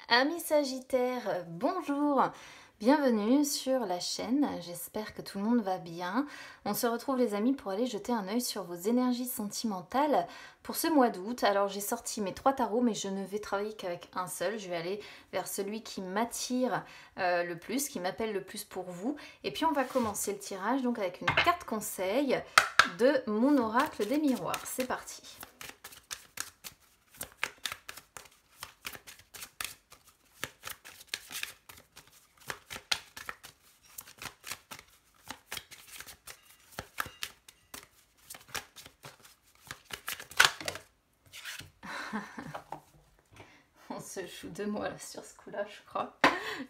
Amis Sagittaires, bonjour, bienvenue sur la chaîne, j'espère que tout le monde va bien. On se retrouve les amis pour aller jeter un œil sur vos énergies sentimentales pour ce mois d'août. Alors j'ai sorti mes 3 tarots mais je ne vais travailler qu'avec un seul, je vais aller vers celui qui m'attire le plus, qui m'appelle le plus pour vous. Et puis on va commencer le tirage donc avec une carte conseil de mon oracle des miroirs, c'est parti. On se joue de moi là sur ce coup là je crois.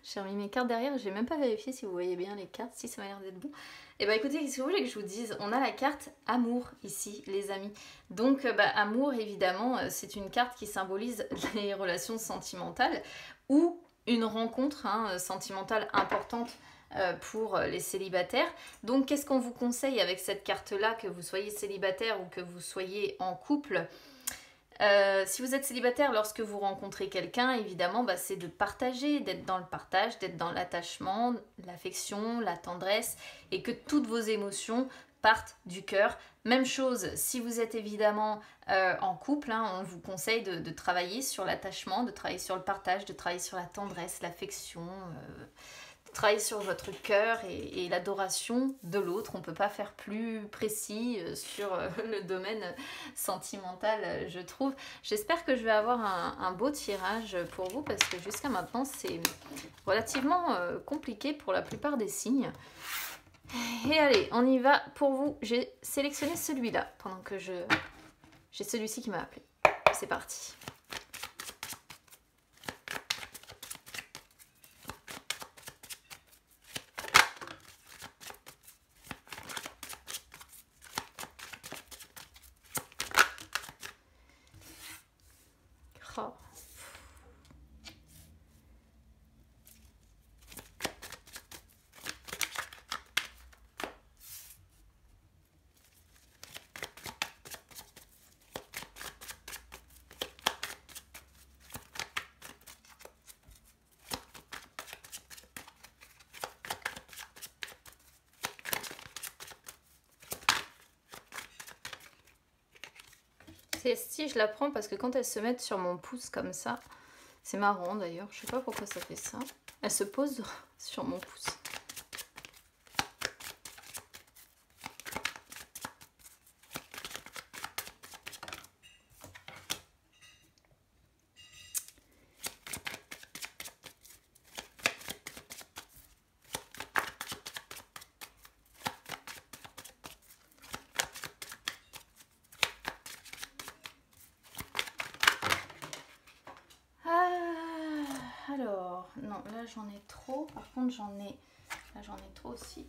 J'ai remis mes cartes derrière, j'ai même pas vérifié si vous voyez bien les cartes, si ça m'a l'air d'être bon. Et bah écoutez, qu'est-ce que vous voulez que je vous dise? On a la carte amour ici les amis. Donc amour évidemment c'est une carte qui symbolise les relations sentimentales ou une rencontre sentimentale importante pour les célibataires. Donc qu'est-ce qu'on vous conseille avec cette carte là, que vous soyez célibataire ou que vous soyez en couple? Si vous êtes célibataire, lorsque vous rencontrez quelqu'un, évidemment, c'est de partager, d'être dans le partage, d'être dans l'attachement, l'affection, la tendresse, et que toutes vos émotions partent du cœur. Même chose, si vous êtes évidemment en couple, on vous conseille de travailler sur l'attachement, de travailler sur le partage, de travailler sur la tendresse, l'affection, travailler sur votre cœur et l'adoration de l'autre. On ne peut pas faire plus précis sur le domaine sentimental, je trouve. J'espère que je vais avoir un beau tirage pour vous parce que jusqu'à maintenant, c'est relativement compliqué pour la plupart des signes. Et allez, on y va pour vous. J'ai sélectionné celui-là pendant que j'ai celui-ci qui m'a appelé. C'est parti. Oh. Si je la prends parce que quand elles se mettent sur mon pouce comme ça, c'est marrant d'ailleurs, je sais pas pourquoi ça fait ça. Elle se pose sur mon pouce. Alors, non, là j'en ai trop. Par contre, là j'en ai trop aussi.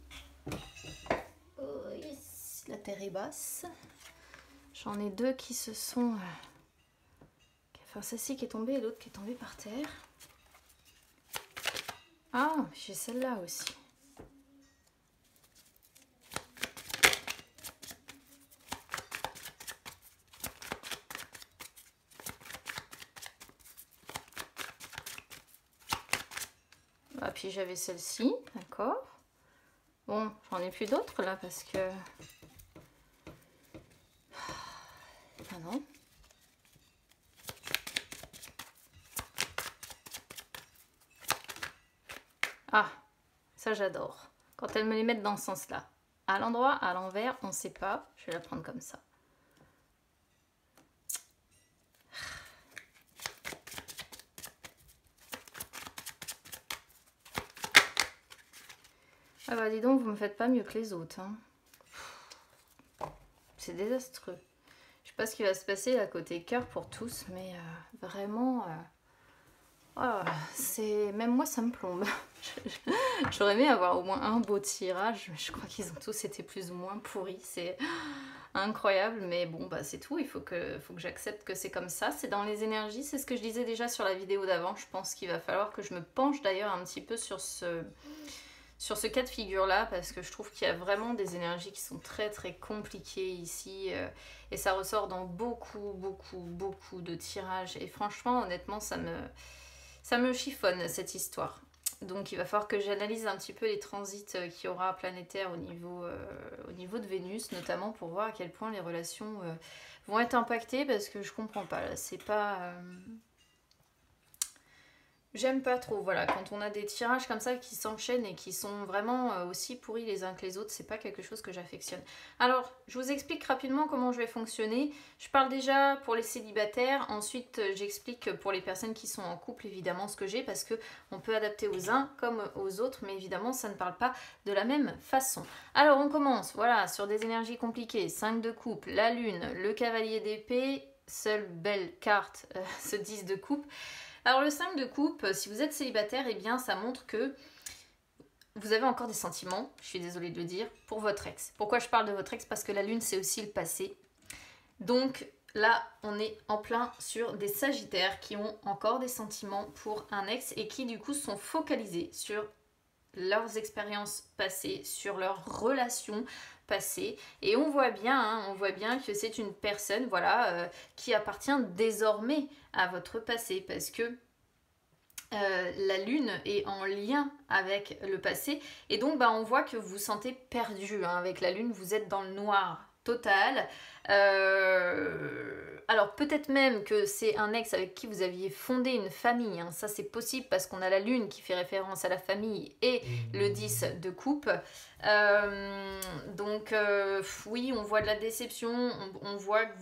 Oh, yes. La terre est basse. J'en ai deux qui se sont... Enfin, celle-ci qui est tombée et l'autre qui est tombée par terre. Ah, j'ai celle-là aussi. Ah, puis j'avais celle-ci, d'accord. Bon, j'en ai plus d'autres là parce que... Ah non. Ah, ça j'adore. Quand elles me les mettent dans ce sens-là. À l'endroit, à l'envers, on ne sait pas. Je vais la prendre comme ça. Ah bah dis donc, vous me faites pas mieux que les autres. C'est désastreux. Je sais pas ce qui va se passer à côté cœur pour tous, mais vraiment... Oh, même moi ça me plombe. J'aurais aimé avoir au moins un beau tirage, mais je crois qu'ils ont tous été plus ou moins pourris. C'est incroyable, mais bon c'est tout. Il faut que j'accepte que c'est comme ça. C'est dans les énergies, c'est ce que je disais déjà sur la vidéo d'avant. Je pense qu'il va falloir que je me penche d'ailleurs un petit peu sur ce cas de figure là, parce que je trouve qu'il y a vraiment des énergies qui sont très très compliquées ici, et ça ressort dans beaucoup de tirages, et franchement honnêtement ça Ça me chiffonne cette histoire. Donc il va falloir que j'analyse un petit peu les transits qu'il y aura planétaires au niveau de Vénus, notamment pour voir à quel point les relations vont être impactées, parce que je comprends pas, là, c'est pas... J'aime pas trop, voilà, quand on a des tirages comme ça qui s'enchaînent et qui sont vraiment aussi pourris les uns que les autres, c'est pas quelque chose que j'affectionne. Alors, je vous explique rapidement comment je vais fonctionner. Je parle déjà pour les célibataires, ensuite j'explique pour les personnes qui sont en couple évidemment ce que j'ai, parce que on peut adapter aux uns comme aux autres, mais évidemment ça ne parle pas de la même façon. Alors on commence, voilà, sur des énergies compliquées, 5 de coupe, la lune, le cavalier d'épée, seule belle carte, ce 10 de coupe. Alors le 5 de coupe, si vous êtes célibataire, eh bien ça montre que vous avez encore des sentiments, je suis désolée de le dire, pour votre ex. Pourquoi je parle de votre ex? Parce que la lune c'est aussi le passé. Donc là on est en plein sur des sagittaires qui ont encore des sentiments pour un ex et qui du coup sont focalisés sur leurs expériences passées, sur leurs relations passées. Et on voit bien que c'est une personne, voilà, qui appartient désormais à votre passé, parce que la lune est en lien avec le passé, et donc bah, on voit que vous vous sentez perdu, hein. Avec la lune, vous êtes dans le noir total. Alors peut-être même que c'est un ex avec qui vous aviez fondé une famille, hein. Ça c'est possible parce qu'on a la lune qui fait référence à la famille et le 10 de coupe. Donc oui, on voit de la déception, on voit que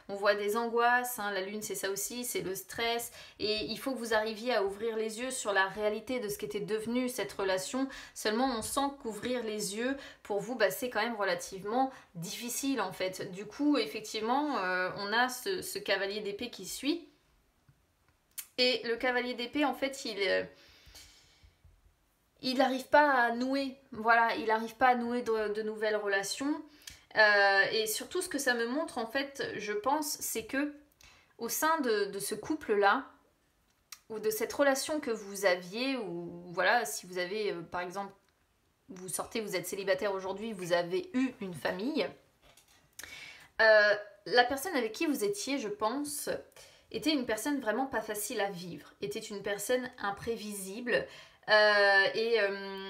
on voit des angoisses, hein. La lune c'est ça aussi, c'est le stress, et il faut que vous arriviez à ouvrir les yeux sur la réalité de ce qu'était devenu cette relation. Seulement on sent qu'ouvrir les yeux pour vous, bah, c'est quand même relativement difficile en fait. Du coup effectivement on a ce cavalier d'épée qui suit, et le cavalier d'épée en fait il n'arrive pas à nouer, voilà, il n'arrive pas à nouer de nouvelles relations. Et surtout ce que ça me montre en fait, je pense, c'est que au sein de ce couple-là, ou de cette relation que vous aviez, ou voilà, si vous avez par exemple, vous sortez, vous êtes célibataire aujourd'hui, vous avez eu une famille, la personne avec qui vous étiez, je pense, était une personne vraiment pas facile à vivre, était une personne imprévisible. Le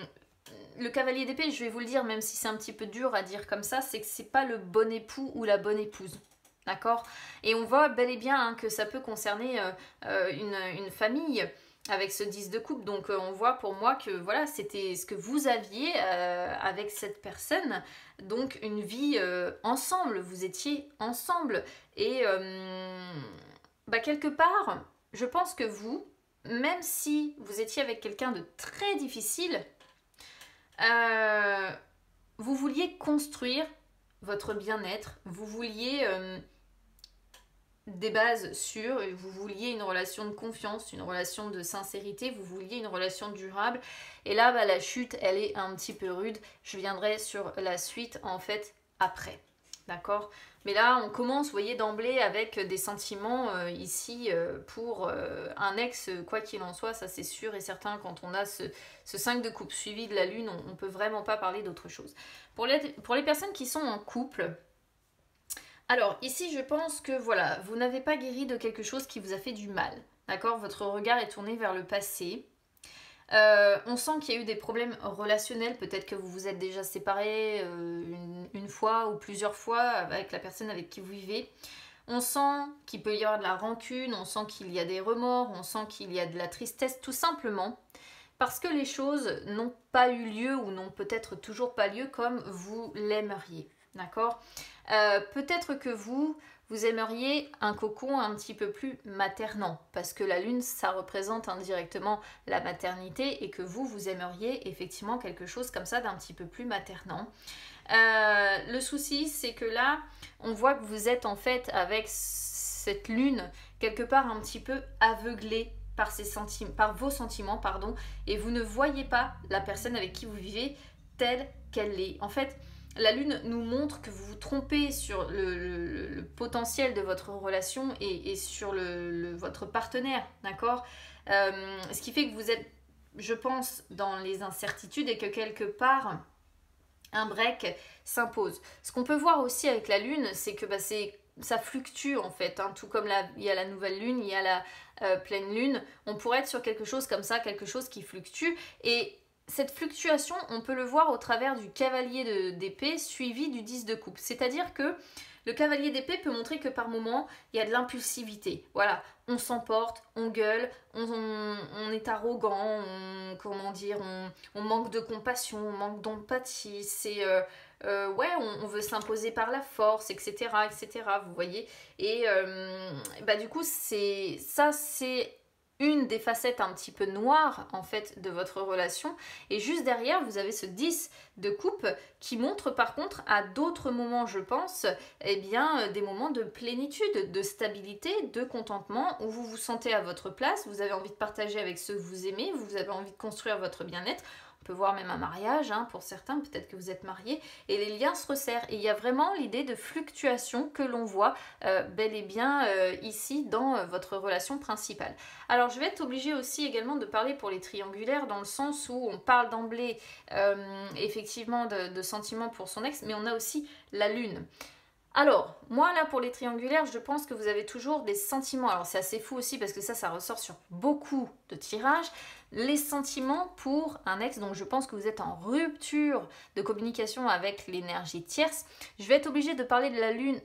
cavalier d'épée, je vais vous le dire, même si c'est un petit peu dur à dire comme ça, c'est que c'est pas le bon époux ou la bonne épouse. D'accord? Et on voit bel et bien hein, que ça peut concerner une famille avec ce 10 de coupe. Donc on voit pour moi que voilà, c'était ce que vous aviez avec cette personne. Donc une vie ensemble, vous étiez ensemble. Et bah, quelque part, je pense que vous, même si vous étiez avec quelqu'un de très difficile, vous vouliez construire votre bien-être, vous vouliez des bases sûres, vous vouliez une relation de confiance, une relation de sincérité, vous vouliez une relation durable. Et là, bah, la chute, elle est un petit peu rude. Je viendrai sur la suite, en fait, après. D'accord? Mais là, on commence, vous voyez, d'emblée avec des sentiments ici pour un ex, quoi qu'il en soit, ça c'est sûr et certain. Quand on a ce 5 de coupe suivi de la lune, on ne peut vraiment pas parler d'autre chose. Pour les personnes qui sont en couple, alors ici je pense que voilà, vous n'avez pas guéri de quelque chose qui vous a fait du mal. D'accord? Votre regard est tourné vers le passé. On sent qu'il y a eu des problèmes relationnels, peut-être que vous vous êtes déjà séparés une fois ou plusieurs fois avec la personne avec qui vous vivez. On sent qu'il peut y avoir de la rancune, on sent qu'il y a des remords, on sent qu'il y a de la tristesse, tout simplement parce que les choses n'ont pas eu lieu ou n'ont peut-être toujours pas lieu comme vous l'aimeriez. D'accord? Peut-être que vous aimeriez un cocon un petit peu plus maternant, parce que la lune, ça représente indirectement la maternité, et que vous aimeriez effectivement quelque chose comme ça d'un petit peu plus maternant. Le souci, c'est que là, on voit que vous êtes en fait avec cette lune quelque part un petit peu aveuglé par vos sentiments, pardon, et vous ne voyez pas la personne avec qui vous vivez telle qu'elle est. En fait, la lune nous montre que vous vous trompez sur le potentiel de votre relation et sur votre partenaire, d'accord? Ce qui fait que vous êtes, je pense, dans les incertitudes, et que quelque part, un break s'impose. Ce qu'on peut voir aussi avec la lune, c'est que bah, c'est ça fluctue en fait, hein, tout comme il y a la nouvelle lune, il y a la pleine lune, on pourrait être sur quelque chose comme ça, quelque chose qui fluctue, et cette fluctuation, on peut le voir au travers du cavalier d'épée suivi du 10 de coupe, c'est-à-dire que le cavalier d'épée peut montrer que par moment, il y a de l'impulsivité. Voilà, on s'emporte, on gueule, on est arrogant, comment dire, on manque de compassion, on manque d'empathie. C'est ouais, on veut s'imposer par la force, etc., etc. Vous voyez. Et bah du coup, c'est une des facettes un petit peu noires en fait de votre relation, et juste derrière vous avez ce 10 de coupe qui montre par contre à d'autres moments, je pense, eh bien des moments de plénitude, de stabilité, de contentement, où vous vous sentez à votre place, vous avez envie de partager avec ceux que vous aimez, vous avez envie de construire votre bien-être. On peut voir même un mariage, hein, pour certains, peut-être que vous êtes mariés, et les liens se resserrent. Et il y a vraiment l'idée de fluctuation que l'on voit bel et bien ici dans votre relation principale. Alors je vais être obligée aussi également de parler pour les triangulaires, dans le sens où on parle d'emblée effectivement de sentiments pour son ex, mais on a aussi la lune. Alors, moi là pour les triangulaires, je pense que vous avez toujours des sentiments. Alors c'est assez fou aussi parce que ça ressort sur beaucoup de tirages. Les sentiments pour un ex, donc je pense que vous êtes en rupture de communication avec l'énergie tierce. Je vais être obligée de parler de la lune,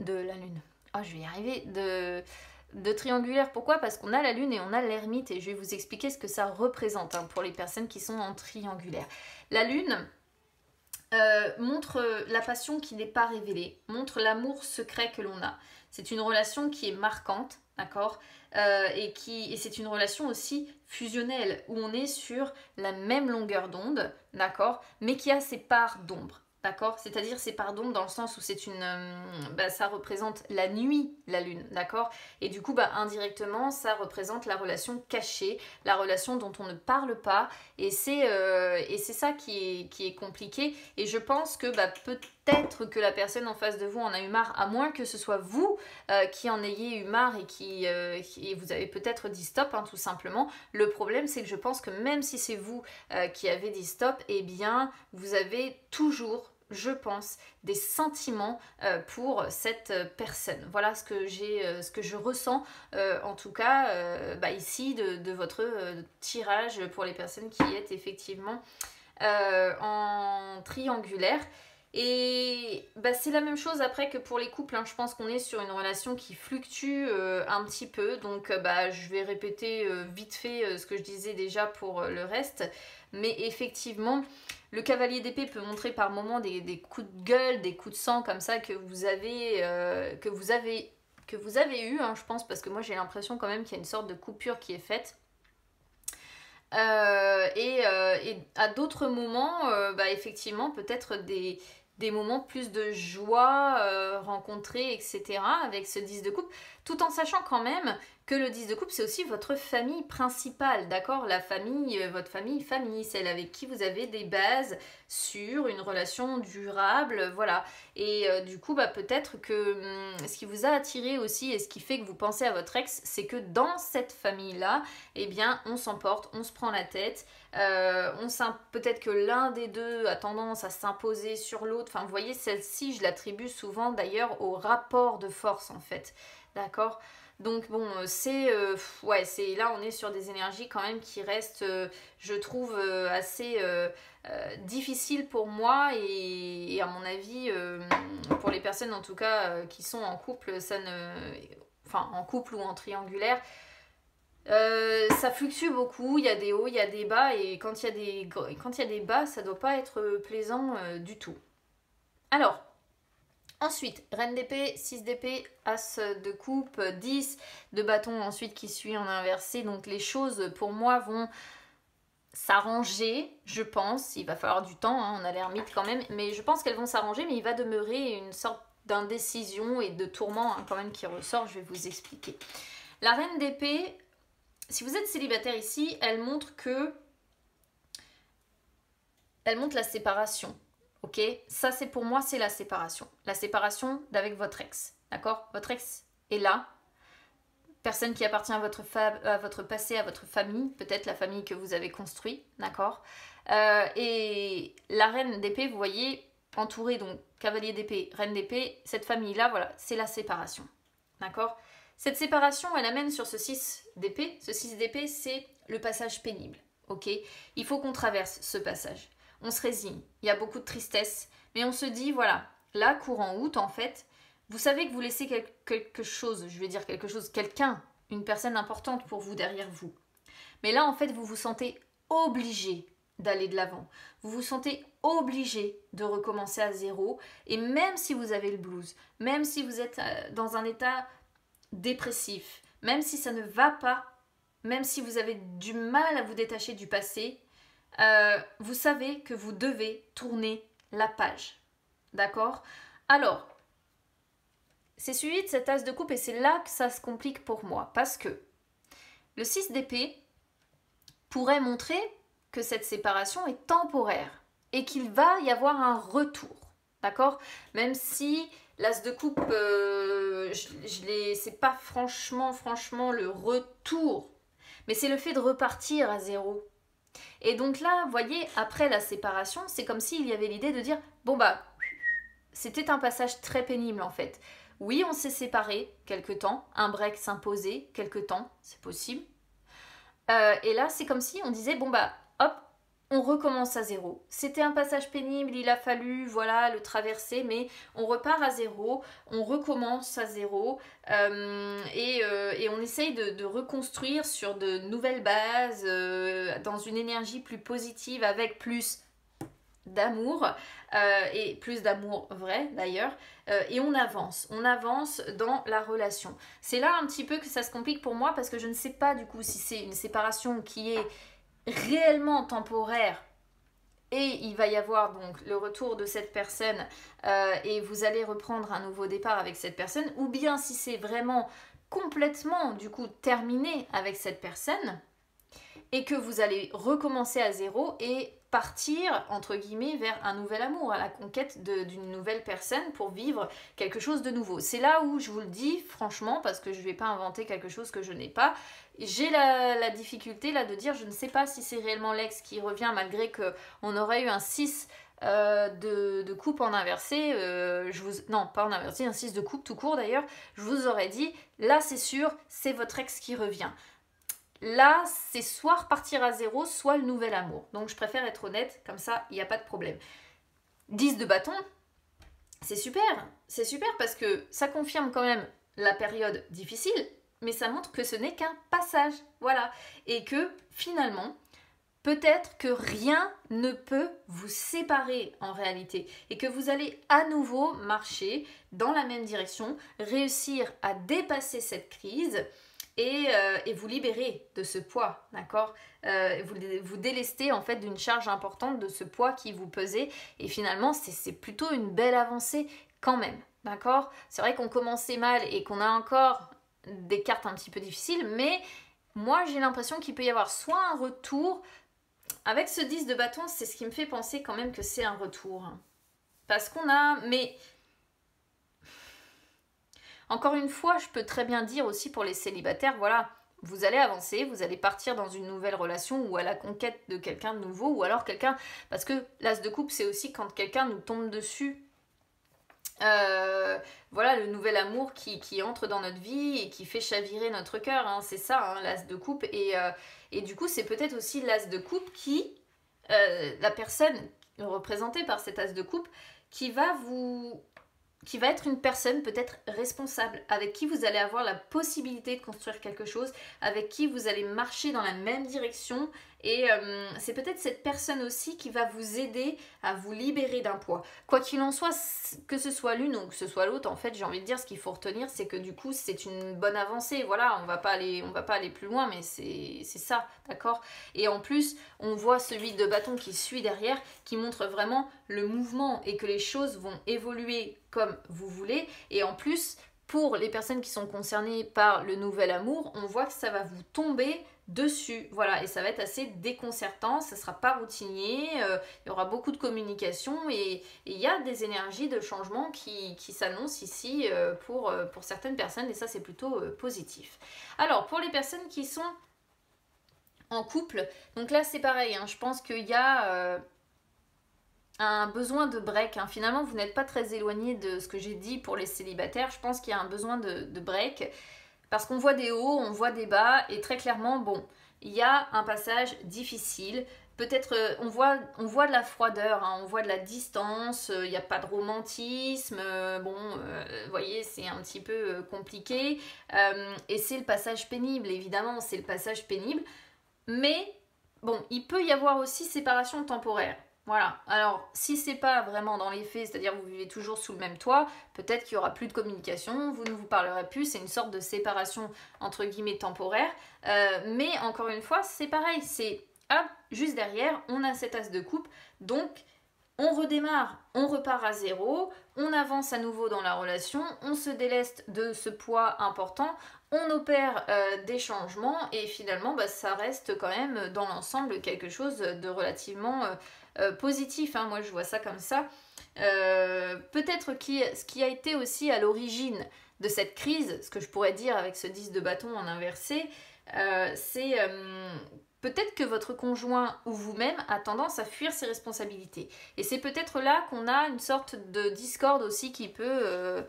oh je vais y arriver, de triangulaire. Pourquoi? Parce qu'on a la lune et on a l'ermite, et je vais vous expliquer ce que ça représente hein, pour les personnes qui sont en triangulaire. La lune montre la passion qui n'est pas révélée, montre l'amour secret que l'on a. C'est une relation qui est marquante, d'accord, et c'est une relation aussi fusionnelle, où on est sur la même longueur d'onde, d'accord, mais qui a ses parts d'ombre. D'accord, c'est-à-dire c'est par d'ombre dans le sens où c'est ça représente la nuit, la lune, d'accord. Et du coup, indirectement, ça représente la relation cachée, la relation dont on ne parle pas. Et c'est ça qui est compliqué. Et je pense que peut-être que la personne en face de vous en a eu marre, à moins que ce soit vous qui en ayez eu marre et vous avez peut-être dit stop, hein, tout simplement. Le problème, c'est que je pense que même si c'est vous qui avez dit stop, eh bien, vous avez toujours, je pense, des sentiments pour cette personne. Voilà ce que je ressens en tout cas ici de votre tirage pour les personnes qui êtes effectivement en triangulaire. Et c'est la même chose après que pour les couples, hein. Je pense qu'on est sur une relation qui fluctue un petit peu, donc je vais répéter vite fait ce que je disais déjà pour le reste, mais effectivement le cavalier d'épée peut montrer par moments des coups de gueule, des coups de sang comme ça que vous avez eu, hein, je pense, parce que moi j'ai l'impression quand même qu'il y a une sorte de coupure qui est faite. Et à d'autres moments, effectivement, peut-être des moments plus de joie rencontrés, etc. avec ce 10 de coupe, tout en sachant quand même que le 10 de coupe, c'est aussi votre famille principale, d'accord? La famille, votre famille, celle avec qui vous avez des bases sur une relation durable, voilà. Et du coup, peut-être que ce qui vous a attiré aussi et ce qui fait que vous pensez à votre ex, c'est que dans cette famille-là, eh bien, on s'emporte, on se prend la tête, peut-être que l'un des deux a tendance à s'imposer sur l'autre. Enfin, vous voyez, celle-ci, je l'attribue souvent d'ailleurs au rapport de force, en fait, d'accord? Donc bon, là on est sur des énergies quand même qui restent, je trouve, assez difficiles pour moi, et à mon avis, pour les personnes en tout cas qui sont en couple, en couple ou en triangulaire, ça fluctue beaucoup, il y a des hauts, il y a des bas, et quand il y a des bas, ça doit pas être plaisant du tout. Alors, ensuite, reine d'épée, 6 d'épée, as de coupe, 10 de bâton ensuite qui suit en inversé. Donc les choses pour moi vont s'arranger, je pense. Il va falloir du temps, hein, on a l'ermite quand même. Mais je pense qu'elles vont s'arranger, mais il va demeurer une sorte d'indécision et de tourment hein, quand même qui ressort. Je vais vous expliquer. La reine d'épée, si vous êtes célibataire ici, elle montre la séparation. Ok, ça c'est pour moi, c'est la séparation. La séparation d'avec votre ex, d'accord? Votre ex est là, personne qui appartient à votre passé, à votre famille, peut-être la famille que vous avez construite, d'accord? Et la reine d'épée, vous voyez, entourée donc cavalier d'épée, reine d'épée, cette famille-là, voilà, c'est la séparation, D'accord? Cette séparation, elle amène sur ce 6 d'épée. Ce 6 d'épée, c'est le passage pénible. Ok? Il faut qu'on traverse ce passage. On se résigne. Il y a beaucoup de tristesse. Mais on se dit, voilà, là, courant août, en fait, vous savez que vous laissez quelque chose, je vais dire quelque chose, quelqu'un, une personne importante pour vous derrière vous. Mais là, en fait, vous vous sentez obligé d'aller de l'avant. Vous vous sentez obligé de recommencer à zéro. Et même si vous avez le blues, même si vous êtes dans un état dépressif, même si ça ne va pas, même si vous avez du mal à vous détacher du passé, vous savez que vous devez tourner la page. D'accord? Alors, c'est suivi de cet as de coupe et c'est là que ça se complique pour moi. Parce que le 6 d'épée pourrait montrer que cette séparation est temporaire et qu'il va y avoir un retour. D'accord? Même si l'as de coupe, c'est pas franchement le retour. Mais c'est le fait de repartir à zéro. Et donc là, vous voyez, après la séparation, c'est comme s'il y avait l'idée de dire, bon bah, c'était un passage très pénible en fait. Oui, on s'est séparés quelque temps, un break s'imposait quelque temps, c'est possible. Et là, c'est comme si on disait, bon bah, hop, on recommence à zéro. C'était un passage pénible, il a fallu, voilà, le traverser, mais on repart à zéro, on recommence à zéro, et on essaye de reconstruire sur de nouvelles bases, dans une énergie plus positive, avec plus d'amour, et plus d'amour vrai d'ailleurs, et on avance dans la relation. C'est là un petit peu que ça se complique pour moi parce que je ne sais pas du coup si c'est une séparation qui est réellement temporaire et il va y avoir donc le retour de cette personne, et vous allez reprendre un nouveau départ avec cette personne, ou bien si c'est vraiment complètement du coup terminé avec cette personne et que vous allez recommencer à zéro et partir, entre guillemets, vers un nouvel amour, à la conquête d'une nouvelle personne pour vivre quelque chose de nouveau. C'est là où je vous le dis, franchement, parce que je ne vais pas inventer quelque chose que je n'ai pas. J'ai la difficulté là de dire, je ne sais pas si c'est réellement l'ex qui revient, malgré qu'on aurait eu un 6 de coupe en inversé, non pas en inversé, un 6 de coupe tout court d'ailleurs, je vous aurais dit, là c'est sûr, c'est votre ex qui revient. Là, c'est soit repartir à zéro, soit le nouvel amour. Donc, je préfère être honnête, comme ça, il n'y a pas de problème. 10 de bâton, c'est super parce que ça confirme quand même la période difficile, mais ça montre que ce n'est qu'un passage, voilà. Et que, finalement, peut-être que rien ne peut vous séparer en réalité et que vous allez à nouveau marcher dans la même direction, réussir à dépasser cette crise et vous libérer de ce poids, d'accord, vous délester en fait d'une charge importante de ce poids qui vous pesait et finalement c'est plutôt une belle avancée quand même, d'accord. C'est vrai qu'on commençait mal et qu'on a encore des cartes un petit peu difficiles, mais moi j'ai l'impression qu'il peut y avoir soit un retour, avec ce 10 de bâton, c'est ce qui me fait penser quand même que c'est un retour, parce qu'on a, mais encore une fois, je peux très bien dire aussi pour les célibataires, voilà, vous allez avancer, vous allez partir dans une nouvelle relation ou à la conquête de quelqu'un de nouveau, ou alors quelqu'un, parce que l'as de coupe, c'est aussi quand quelqu'un nous tombe dessus, voilà, le nouvel amour qui entre dans notre vie et qui fait chavirer notre cœur, hein, c'est ça, hein, l'as de coupe, et du coup, c'est peut-être aussi l'as de coupe qui, la personne représentée par cet as de coupe, qui va être une personne peut-être responsable, avec qui vous allez avoir la possibilité de construire quelque chose, avec qui vous allez marcher dans la même direction, et c'est peut-être cette personne aussi qui va vous aider à vous libérer d'un poids. Quoi qu'il en soit, que ce soit l'une ou que ce soit l'autre, en fait, j'ai envie de dire, ce qu'il faut retenir, c'est que du coup, c'est une bonne avancée. Voilà, on va pas aller plus loin, mais c'est ça, d'accord. Et en plus, on voit celui de bâton qui suit derrière, qui montre vraiment le mouvement et que les choses vont évoluer comme vous voulez. Et en plus, pour les personnes qui sont concernées par le nouvel amour, on voit que ça va vous tomber dessus, voilà, et ça va être assez déconcertant, ça sera pas routinier, il y aura beaucoup de communication et il y a des énergies de changement qui s'annoncent ici pour certaines personnes, et ça c'est plutôt positif. Alors pour les personnes qui sont en couple, donc là c'est pareil, hein, je pense qu'il y a un besoin de break, hein. Finalement, vous n'êtes pas très éloigné de ce que j'ai dit pour les célibataires. Je pense qu'il y a un besoin de break. Parce qu'on voit des hauts, on voit des bas. Et très clairement, bon, il y a un passage difficile. Peut-être on voit de la froideur, hein, on voit de la distance, il n'y a pas de romantisme. Vous voyez, c'est un petit peu compliqué. Et c'est le passage pénible, évidemment, c'est le passage pénible. Mais bon, il peut y avoir aussi séparation temporaire. Voilà, alors si c'est pas vraiment dans les faits, c'est-à-dire vous vivez toujours sous le même toit, peut-être qu'il y aura plus de communication, vous ne vous parlerez plus, c'est une sorte de séparation entre guillemets temporaire, mais encore une fois, c'est pareil, c'est hop, juste derrière, on a cet as de coupe, donc on redémarre, on repart à zéro, on avance à nouveau dans la relation, on se déleste de ce poids important, on opère des changements et finalement ça reste quand même dans l'ensemble quelque chose de relativement positif, hein. Moi je vois ça comme ça. Peut-être ce qui a été aussi à l'origine de cette crise, ce que je pourrais dire avec ce 10 de bâton en inversé, c'est peut-être que votre conjoint ou vous-même a tendance à fuir ses responsabilités. Et c'est peut-être là qu'on a une sorte de discorde aussi qui peut...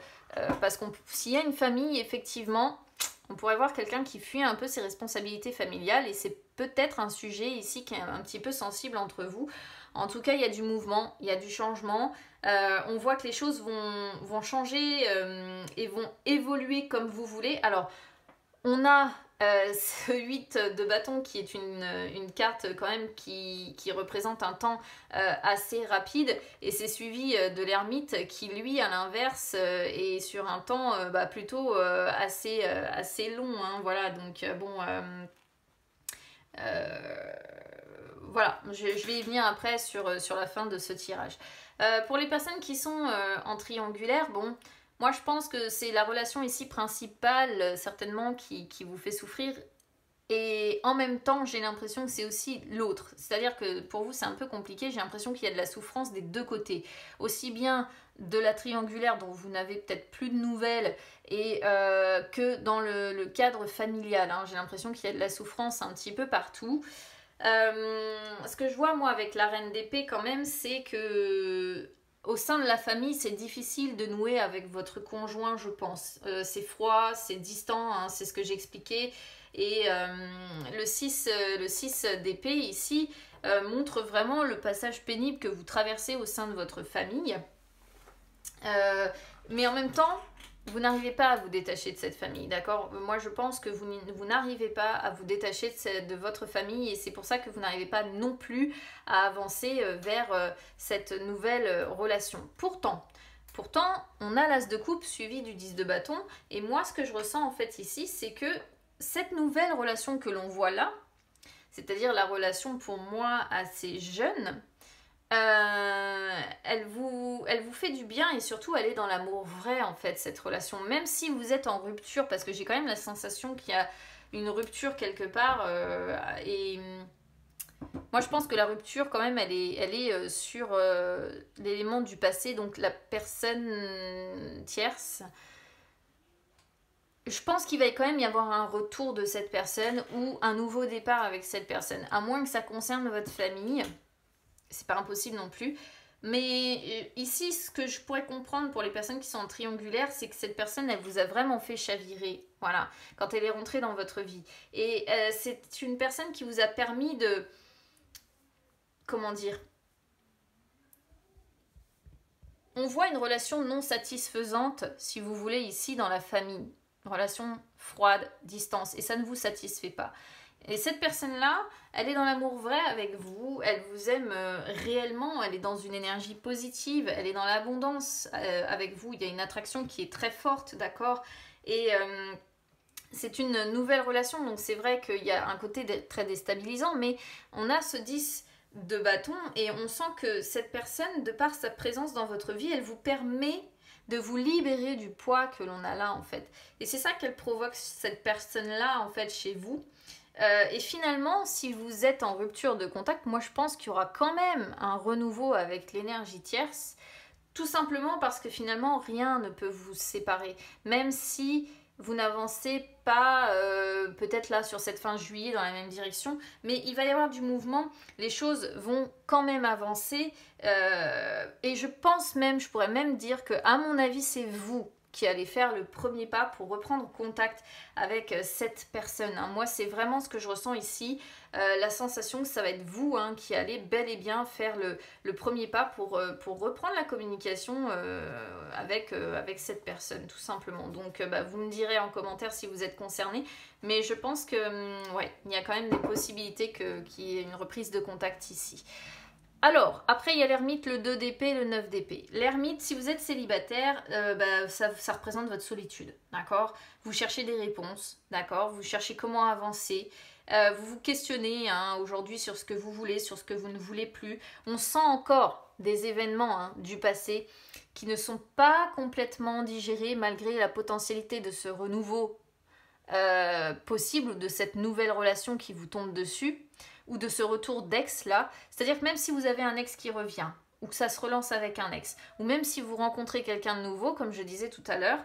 parce que s'il y a une famille, effectivement, on pourrait voir quelqu'un qui fuit un peu ses responsabilités familiales et c'est peut-être un sujet ici qui est un petit peu sensible entre vous. En tout cas, il y a du mouvement, il y a du changement. On voit que les choses vont changer et vont évoluer comme vous voulez. Alors, on a ce 8 de bâton qui est une carte quand même qui représente un temps assez rapide et c'est suivi de l'ermite qui lui à l'inverse est sur un temps plutôt assez long, hein, voilà, donc voilà, je vais y venir après sur la fin de ce tirage. Pour les personnes qui sont en triangulaire, bon, moi je pense que c'est la relation ici principale certainement qui vous fait souffrir et en même temps j'ai l'impression que c'est aussi l'autre. C'est-à-dire que pour vous c'est un peu compliqué, j'ai l'impression qu'il y a de la souffrance des deux côtés. Aussi bien de la triangulaire dont vous n'avez peut-être plus de nouvelles et que dans le cadre familial, hein. J'ai l'impression qu'il y a de la souffrance un petit peu partout. Ce que je vois moi avec la reine d'épée quand même, c'est que au sein de la famille c'est difficile de nouer avec votre conjoint, je pense. C'est froid, c'est distant, hein, c'est ce que j'expliquais. Et le 6 d'épée ici montre vraiment le passage pénible que vous traversez au sein de votre famille. Mais en même temps, vous n'arrivez pas à vous détacher de cette famille, d'accord? Moi, je pense que vous n'arrivez pas à vous détacher de votre famille et c'est pour ça que vous n'arrivez pas non plus à avancer vers cette nouvelle relation. Pourtant, on a l'as de coupe suivi du 10 de bâton et moi, ce que je ressens en fait ici, c'est que cette nouvelle relation que l'on voit là, c'est-à-dire la relation pour moi assez jeune, elle vous fait du bien et surtout elle est dans l'amour vrai en fait cette relation, même si vous êtes en rupture, parce que j'ai quand même la sensation qu'il y a une rupture quelque part et moi je pense que la rupture quand même elle est sur l'élément du passé, donc la personne tierce. Je pense qu'il va quand même y avoir un retour de cette personne ou un nouveau départ avec cette personne, à moins que ça concerne votre famille. C'est pas impossible non plus. Mais ici, ce que je pourrais comprendre pour les personnes qui sont en triangulaire, c'est que cette personne, elle vous a vraiment fait chavirer. Voilà, quand elle est rentrée dans votre vie. Et c'est une personne qui vous a permis de... Comment dire? On voit une relation non satisfaisante, si vous voulez, ici dans la famille. Une relation froide, distance. Et ça ne vous satisfait pas. Et cette personne-là, elle est dans l'amour vrai avec vous, elle vous aime réellement, elle est dans une énergie positive, elle est dans l'abondance avec vous, il y a une attraction qui est très forte, d'accord? Et c'est une nouvelle relation, donc c'est vrai qu'il y a un côté très déstabilisant, mais on a ce 10 de bâton et on sent que cette personne, de par sa présence dans votre vie, elle vous permet de vous libérer du poids que l'on a là en fait. Et c'est ça qu'elle provoque, cette personne-là en fait chez vous. Et finalement, si vous êtes en rupture de contact, moi je pense qu'il y aura quand même un renouveau avec l'énergie tierce, tout simplement parce que finalement rien ne peut vous séparer. Même si vous n'avancez pas peut-être là sur cette fin juillet dans la même direction, mais il va y avoir du mouvement, les choses vont quand même avancer et je pense même, je pourrais même dire que à mon avis c'est vous qui allez faire le premier pas pour reprendre contact avec cette personne. Hein. Moi c'est vraiment ce que je ressens ici, la sensation que ça va être vous qui allez bel et bien faire le premier pas pour reprendre la communication avec cette personne tout simplement. Donc vous me direz en commentaire si vous êtes concerné, mais je pense que ouais, il y a quand même des possibilités qu'il y ait une reprise de contact ici. Alors, après il y a l'ermite, le 2 d'épée, le 9 d'épée. L'ermite, si vous êtes célibataire, ça représente votre solitude, d'accord? Vous cherchez des réponses, d'accord? Vous cherchez comment avancer, vous vous questionnez aujourd'hui sur ce que vous voulez, sur ce que vous ne voulez plus. On sent encore des événements du passé qui ne sont pas complètement digérés malgré la potentialité de ce renouveau possible ou de cette nouvelle relation qui vous tombe dessus ou de ce retour d'ex là. C'est-à-dire que même si vous avez un ex qui revient ou que ça se relance avec un ex ou même si vous rencontrez quelqu'un de nouveau comme je disais tout à l'heure,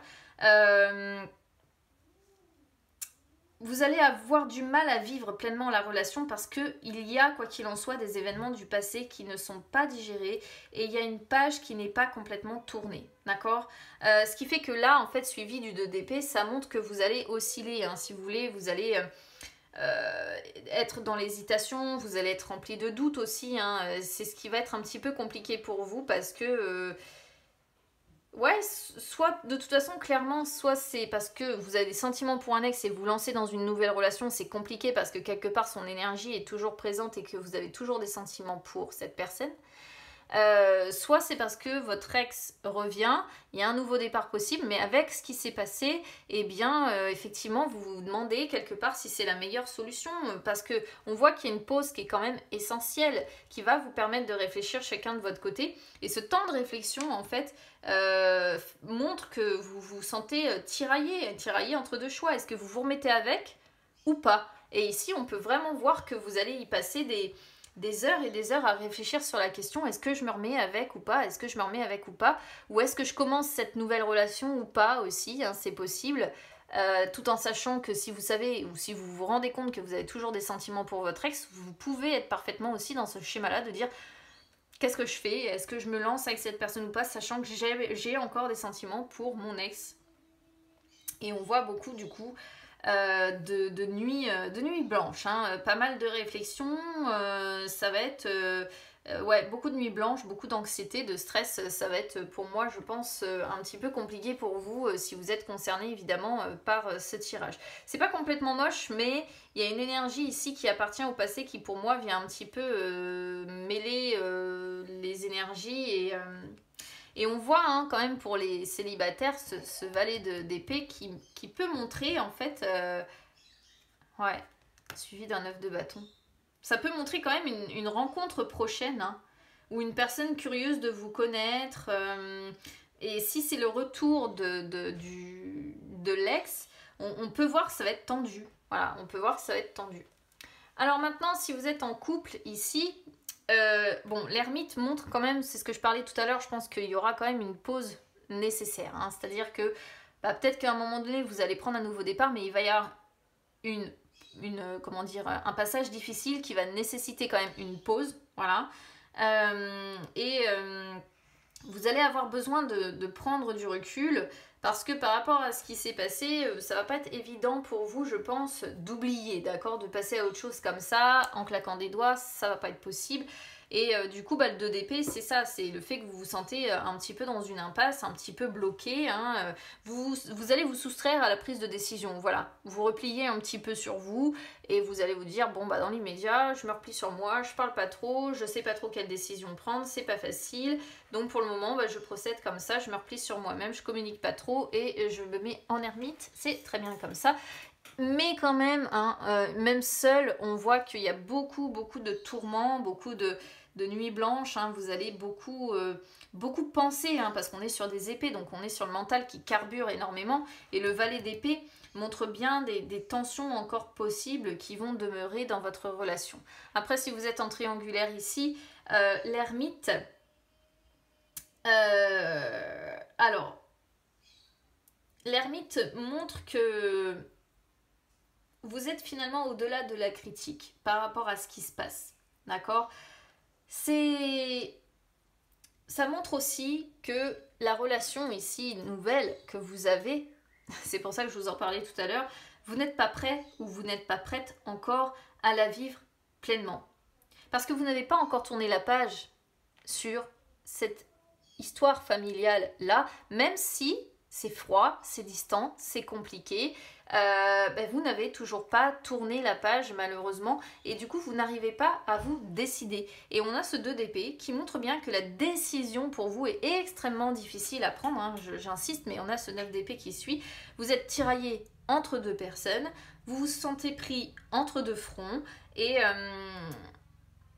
vous allez avoir du mal à vivre pleinement la relation parce qu'il y a, quoi qu'il en soit, des événements du passé qui ne sont pas digérés et il y a une page qui n'est pas complètement tournée, d'accord? Ce qui fait que là, en fait, suivi du 2 d'épée, ça montre que vous allez osciller, si vous voulez, vous allez être dans l'hésitation, vous allez être rempli de doutes aussi, c'est ce qui va être un petit peu compliqué pour vous parce que... ouais, soit de toute façon, clairement, soit c'est parce que vous avez des sentiments pour un ex et vous lancez dans une nouvelle relation, c'est compliqué parce que quelque part son énergie est toujours présente et que vous avez toujours des sentiments pour cette personne. Soit c'est parce que votre ex revient, il y a un nouveau départ possible, mais avec ce qui s'est passé, eh bien, effectivement, vous vous demandez quelque part si c'est la meilleure solution, parce que on voit qu'il y a une pause qui est quand même essentielle, qui va vous permettre de réfléchir chacun de votre côté, et ce temps de réflexion, en fait, montre que vous vous sentez tiraillé entre deux choix. Est-ce que vous vous remettez avec ou pas? Et ici, on peut vraiment voir que vous allez y passer des heures et des heures à réfléchir sur la question, est-ce que je me remets avec ou pas, est-ce que je me remets avec ou pas, ou est-ce que je commence cette nouvelle relation ou pas aussi, c'est possible, tout en sachant que si vous savez ou si vous vous rendez compte que vous avez toujours des sentiments pour votre ex, vous pouvez être parfaitement aussi dans ce schéma-là de dire qu'est-ce que je fais, est-ce que je me lance avec cette personne ou pas, sachant que j'ai encore des sentiments pour mon ex. Et on voit beaucoup du coup de nuits blanches, pas mal de réflexions, ça va être ouais, beaucoup de nuits blanches, beaucoup d'anxiété, de stress, ça va être pour moi je pense un petit peu compliqué pour vous si vous êtes concerné évidemment par ce tirage. C'est pas complètement moche, mais il y a une énergie ici qui appartient au passé qui pour moi vient un petit peu mêler les énergies et on voit quand même pour les célibataires ce valet d'épée qui peut montrer en fait, ouais, suivi d'un 9 de bâton. Ça peut montrer quand même une rencontre prochaine, ou une personne curieuse de vous connaître. Et si c'est le retour de l'ex, on peut voir que ça va être tendu. Voilà, on peut voir que ça va être tendu. Alors maintenant, si vous êtes en couple ici, bon, l'ermite montre quand même, c'est ce que je parlais tout à l'heure, je pense qu'il y aura quand même une pause nécessaire. C'est-à-dire que peut-être qu'à un moment donné, vous allez prendre un nouveau départ, mais il va y avoir comment dire, un passage difficile qui va nécessiter quand même une pause. Voilà. Vous allez avoir besoin de prendre du recul parce que par rapport à ce qui s'est passé, ça va pas être évident pour vous, je pense, d'oublier, d'accord, de passer à autre chose comme ça, en claquant des doigts, ça va pas être possible. Et du coup, le 2 d'épée, c'est ça, c'est le fait que vous vous sentez un petit peu dans une impasse, un petit peu bloqué. Vous allez vous soustraire à la prise de décision, voilà. Vous repliez un petit peu sur vous et vous allez vous dire, bon, dans l'immédiat, je me replie sur moi, je parle pas trop, je sais pas trop quelle décision prendre, c'est pas facile. Donc pour le moment, je procède comme ça, je me replie sur moi-même, je communique pas trop et je me mets en ermite, c'est très bien comme ça. Mais quand même, même seul, on voit qu'il y a beaucoup de tourments, beaucoup de nuits blanches, vous allez beaucoup penser, parce qu'on est sur des épées, donc on est sur le mental qui carbure énormément, et le valet d'épée montre bien des tensions encore possibles qui vont demeurer dans votre relation. Après, si vous êtes en triangulaire ici, l'ermite, alors, l'ermite montre que vous êtes finalement au-delà de la critique par rapport à ce qui se passe. D'accord? Ça montre aussi que la relation ici nouvelle que vous avez, c'est pour ça que je vous en parlais tout à l'heure, vous n'êtes pas prêt ou vous n'êtes pas prête encore à la vivre pleinement. Parce que vous n'avez pas encore tourné la page sur cette histoire familiale là, même si c'est froid, c'est distant, c'est compliqué, vous n'avez toujours pas tourné la page malheureusement et du coup vous n'arrivez pas à vous décider. Et on a ce 2 d'épée qui montre bien que la décision pour vous est extrêmement difficile à prendre, hein, j'insiste, mais on a ce 9 d'épée qui suit. Vous êtes tiraillé entre 2 personnes, vous vous sentez pris entre 2 fronts et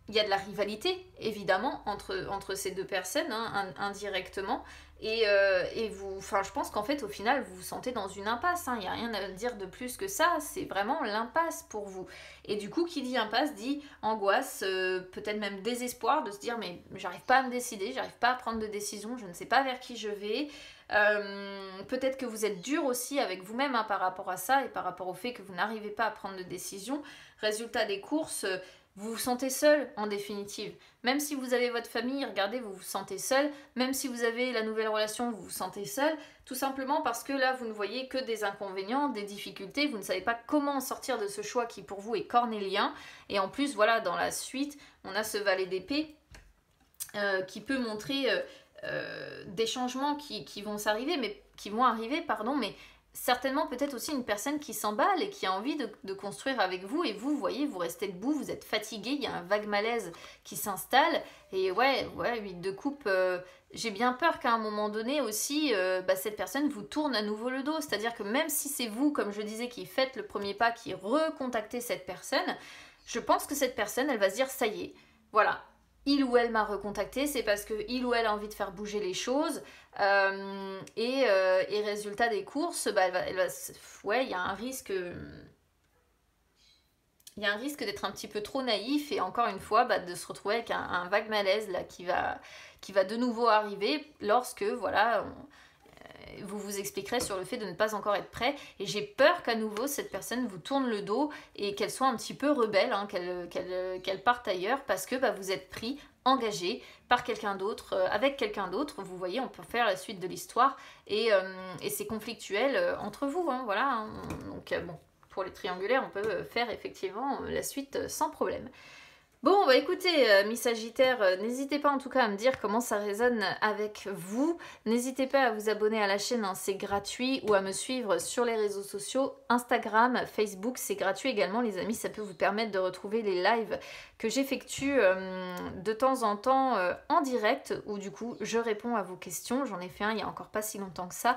il y a de la rivalité évidemment entre ces 2 personnes, hein, indirectement. Et vous, je pense qu'en fait au final vous vous sentez dans une impasse, hein. Il n'y a rien à dire de plus que ça, c'est vraiment l'impasse pour vous. Et du coup qui dit impasse dit angoisse, peut-être même désespoir de se dire mais j'arrive pas à me décider, j'arrive pas à prendre de décision, je ne sais pas vers qui je vais. Peut-être que vous êtes dur aussi avec vous-même, hein, par rapport à ça et par rapport au fait que vous n'arrivez pas à prendre de décision. Résultat des courses, vous vous sentez seul en définitive. Même si vous avez votre famille, regardez, vous vous sentez seul. Même si vous avez la nouvelle relation, vous vous sentez seul. Tout simplement parce que là, vous ne voyez que des inconvénients, des difficultés. Vous ne savez pas comment sortir de ce choix qui pour vous est cornélien. Et en plus, voilà, dans la suite, on a ce valet d'épée qui peut montrer des changements qui vont s'arriver, mais qui vont arriver, pardon, mais certainement peut-être aussi une personne qui s'emballe et qui a envie de construire avec vous, et vous voyez, vous restez debout, vous êtes fatigué, il y a un vague malaise qui s'installe, et ouais, 8 de coupe, j'ai bien peur qu'à un moment donné aussi, cette personne vous tourne à nouveau le dos, c'est-à-dire que même si c'est vous, comme je disais, qui faites le premier pas, qui recontactez cette personne, je pense que cette personne, elle va se dire, ça y est, voilà, il ou elle m'a recontacté, c'est parce que il ou elle a envie de faire bouger les choses, et résultat des courses, il y a un risque, d'être un petit peu trop naïf et encore une fois de se retrouver avec un vague malaise là qui va de nouveau arriver lorsque voilà vous vous expliquerez sur le fait de ne pas encore être prêt, et j'ai peur qu'à nouveau cette personne vous tourne le dos et qu'elle soit un petit peu rebelle, hein, qu'elle parte ailleurs parce que vous êtes pris, engagé par quelqu'un d'autre, avec quelqu'un d'autre. Vous voyez, on peut faire la suite de l'histoire et c'est conflictuel entre vous, hein, voilà, hein. Donc bon, pour les triangulaires on peut faire effectivement la suite sans problème. Bon, écoutez, Miss Sagittaire, n'hésitez pas en tout cas à me dire comment ça résonne avec vous. N'hésitez pas à vous abonner à la chaîne, hein, c'est gratuit, ou à me suivre sur les réseaux sociaux, Instagram, Facebook, c'est gratuit également les amis, ça peut vous permettre de retrouver les lives que j'effectue de temps en temps en direct, où du coup je réponds à vos questions. J'en ai fait un il n'y a encore pas si longtemps que ça.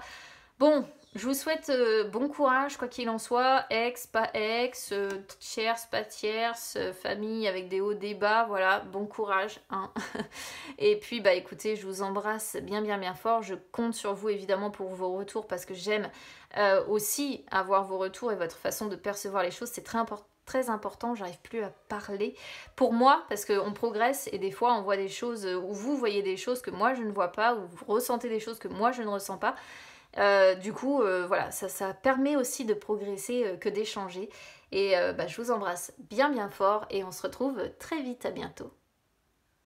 Bon, je vous souhaite bon courage, quoi qu'il en soit, ex, pas ex, tierce, pas tierce, famille avec des hauts, des bas, voilà, bon courage, hein. Et puis, écoutez, je vous embrasse bien, bien, bien fort. Je compte sur vous, évidemment, pour vos retours, parce que j'aime aussi avoir vos retours et votre façon de percevoir les choses. C'est très important, j'arrive plus à parler pour moi parce qu'on progresse et des fois on voit des choses où vous voyez des choses que moi je ne vois pas, ou vous ressentez des choses que moi je ne ressens pas. Du coup, voilà, ça permet aussi de progresser que d'échanger. Et je vous embrasse bien bien fort et on se retrouve très vite, à bientôt.